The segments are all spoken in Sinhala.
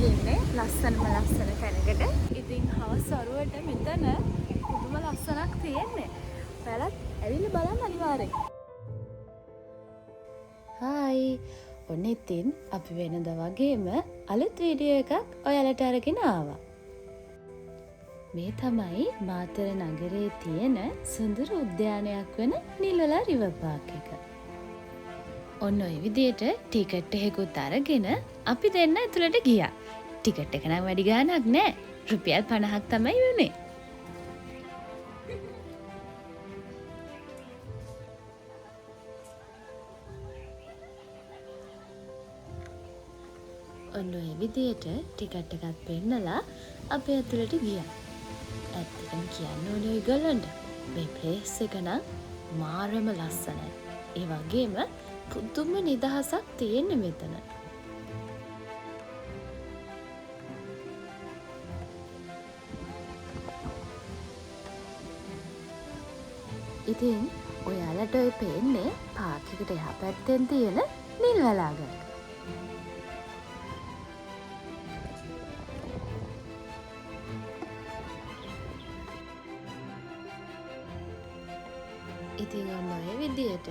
ඇවිල්ලා ඉන්නේ ලස්සන තැනකට. ඉතින් හවස් වරුවට මෙතන පුදුම ලස්සනක් තියෙන්නේ. ඔයාලත් ඇවිල්ලා බලන්න අනිවාර්යෙන්. හායි. ඔන්න ඉතින් අපි වෙනදා වගේම අලුත් වීඩියෝ එකක් ඔයාලට අරගෙන ආවා. මේ තමයි මාතර නගරයේ තියෙන සුන්දර උද්‍යානයක් වෙන නිල්වලා රිවර් පාක් එක. ඔන්න ඔය විදියට ටිකට් එකකුත් අරගෙන අපි දෙන්න ඇතුළට ගියා. ටිකට් එක නම් වැඩි ගාණක් නෑ. රුපියල් 50ක් තමයි වුනේ. ඔන්න ඔය විදියට ටිකට් එකත් පෙන්නලා අපි ඇතුළට ගියා. ඇත්තටම කියන්න ඕනේ ඔයගොල්ලන්ට මේ ප්ලේස් එක නම් මාරම ලස්සනයි. ඒ වගේම පුදුම නිදහසක් තියෙන්නේ මෙතන. ඉතින් ඔයාලට ඔය පේන්නේ පාක් එකට එහා පැත්තෙන් තියෙන නිල් වලාගල. ඉතින් ඔන්න ඔය විදියට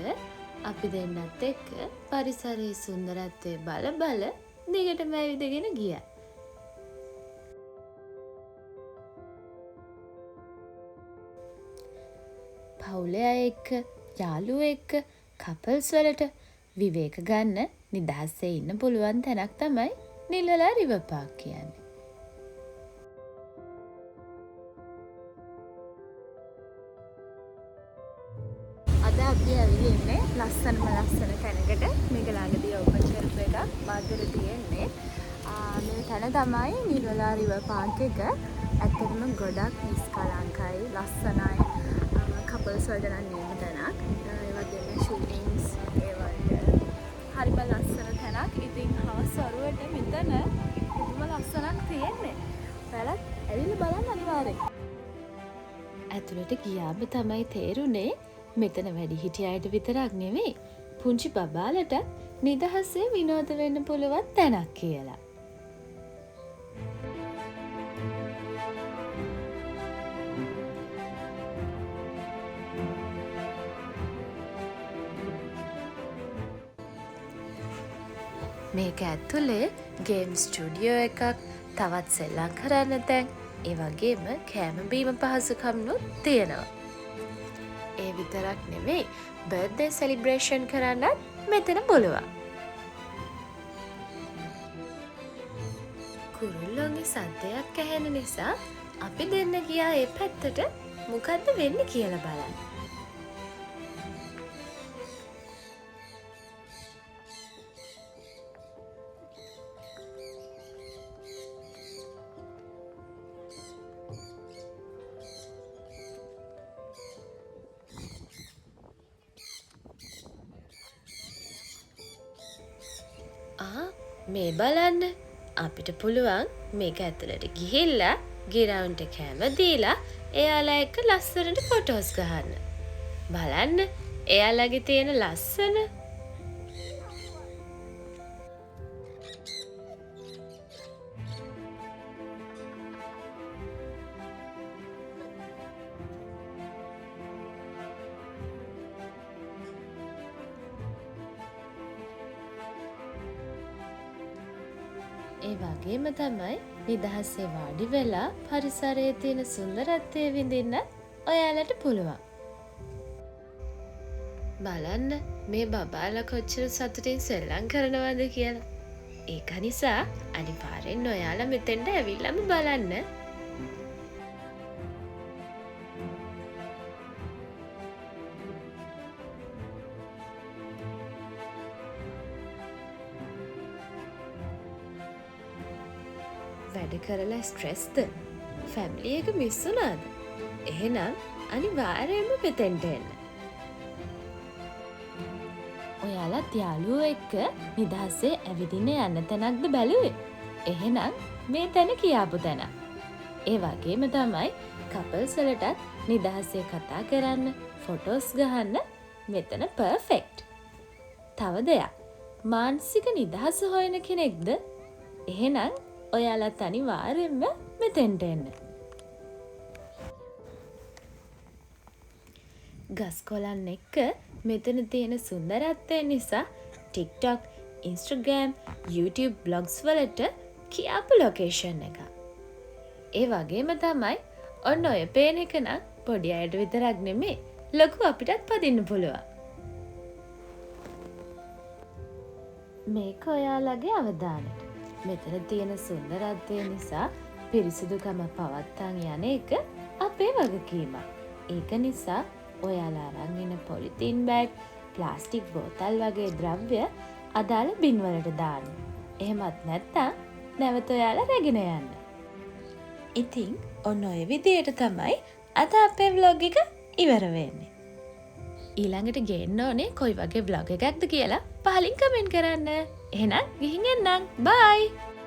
අපි දෙන්නත් එක්ක පරිසරයේ සුන්දරත්වය බල දිගටම ඇවිදගෙන ගියා. පවුලේ අය එක්ක, යාළුවෝ එක්ක, කපල්ස් වලට විවේක ගන්න නිදහසේ ඉන්න පුළුවන් තැනක් තමයි නිල්වලා රිවර් පාක් කියන්නේ. අද අපි ඇවිල්ලා ඉන්නේ ලස්සන තැනකට. මේක ළඟදී ඕපන් කරපු එකක් මාතර තියෙන්නේ. මේ තැන තමයි නිල්වලා රිවර් පාක් එක. ඇත්තටම ගොඩක් නිස්කලංකයි, ලස්සනයි. කපල්ස් වලට නම් නියම තැනක්. ඒ වගේම ෂූටින්ග්ස් ඒවට හරිම ලස්සන තැනක්. ඉතින් හවස් වරුවට මෙතන පුදුම ලස්සනක් තියෙන්නේ. ඔයාලත් ඇවිල්ලා බලන්න අනිවාර්යෙන්. ඇතුළට ගියාම තමයි තේරුනේ මෙතන වැඩිහිටිය අයට විතරක් නෙවෙයි පුංචි බබාලට නිදහසේ විනෝද වෙන්න පුළුවන් තැනක් කියලා. මේක ඇතුලේ ගේම් ස්ටුඩියෝ එකක්, තවත් සෙල්ලම් කරන්න තැන්, ඒ වගේම කෑම බීම පහසුකම්නුත් තියෙනවා. ඒ විතරක් නෙවෙයි බර්ත්ඩේ සෙලිබ්‍රේෂන් කරන්නත් මෙතන පුළුවන්. කුරුල්ලෝගේ සද්දයක් ඇහෙන නිසා අපි දෙන්න ගියා ඒ පැත්තට මොකද්ද වෙන්නේ කියලා බලන්න. මේ බලන්න අපිට පුළුවන් මේක ඇතුළට ගිහිල්ලා ගිරවුන්ට කෑම දීලා එයාලා එක්ක ලස්සනට ෆොටෝස් ගහන්න. බලන්න එයාලගේ තියෙන ලස්සන. ඒ වගේම තමයි නිදහසේ වාඩි වෙලා පරිසරයේ තියෙන සුන්දරත්වය විඳින්න ඔයාලට පුළුවන්. බලන්න මේ බබාලා කොච්චර සතුටින් සෙල්ලම් කරනවද කියලා. ඒක නිසා අනිවාර්යෙන් ඔයාලා මෙතෙන්ට ඇවිල්ලාම බලන්න. වැඩ කරලා ස්ට්‍රෙස්ද? ෆැමිලි එක මිස් වුණාද? එහෙනම් අනිවාර්යයෙන්ම මෙතෙන්ට එන්න. ඔයාලත් යාළුවෝ එක්ක නිදහසේ ඇවිදින්න යන්න තැනක්ද බැලුවේ? එහෙනම් මේ තැන කියාපු තැන. ඒ වගේම තමයි කපල්ස් වලටත් නිදහසේ කතා කරන්න, ෆොටෝස් ගහන්න මෙතන පර්ෆෙක්ට්. තව දෙයක්. මානසික නිදහස හොයන කෙනෙක්ද? එහෙනම් ඔයාලත් අනිවාර්යෙන්ම මෙතෙන්ට එන්න. ගස් කොළන් එක්ක මෙතන තියෙන සුන්දරත්වය නිසා TikTok, Instagram, YouTube blogs වලට කියාපු ලොකේෂන් එක. ඒ වගේම තමයි ඔන්න ඔය පේන එක නම් පොඩි අයට විතරක් නෙමේ ලොකු අපිටත් පදින්න පුළුවන්. මේක ඔයාලගේ අවධානයට. මෙතන තියෙන සුන්දරත්වය නිසා පිරිසිදුකම පවත්වාගෙන යන එක අපේ වගකීමක්. ඒක නිසා ඔයාලා අරන් එන පොලිතීන් බෑග්, ප්ලාස්ටික් බෝතල් වගේ ද්‍රව්‍ය අදාළ බින් වලට දාන්න. එහෙමත් නැත්නම් නැවත ඔයාලා රැගෙන යන්න. ඉතින් ඔන්න ඔය විදියට තමයි අද අපේ vlog එක ඉවර වෙන්නේ. ඊළඟට ගේන්න ඕනේ කොයි වගේ vlog එකක්ද කියලා පහලින් කමෙන්ට් කරන්න. එහෙනම් ගිහින් එන්නම්. බයි.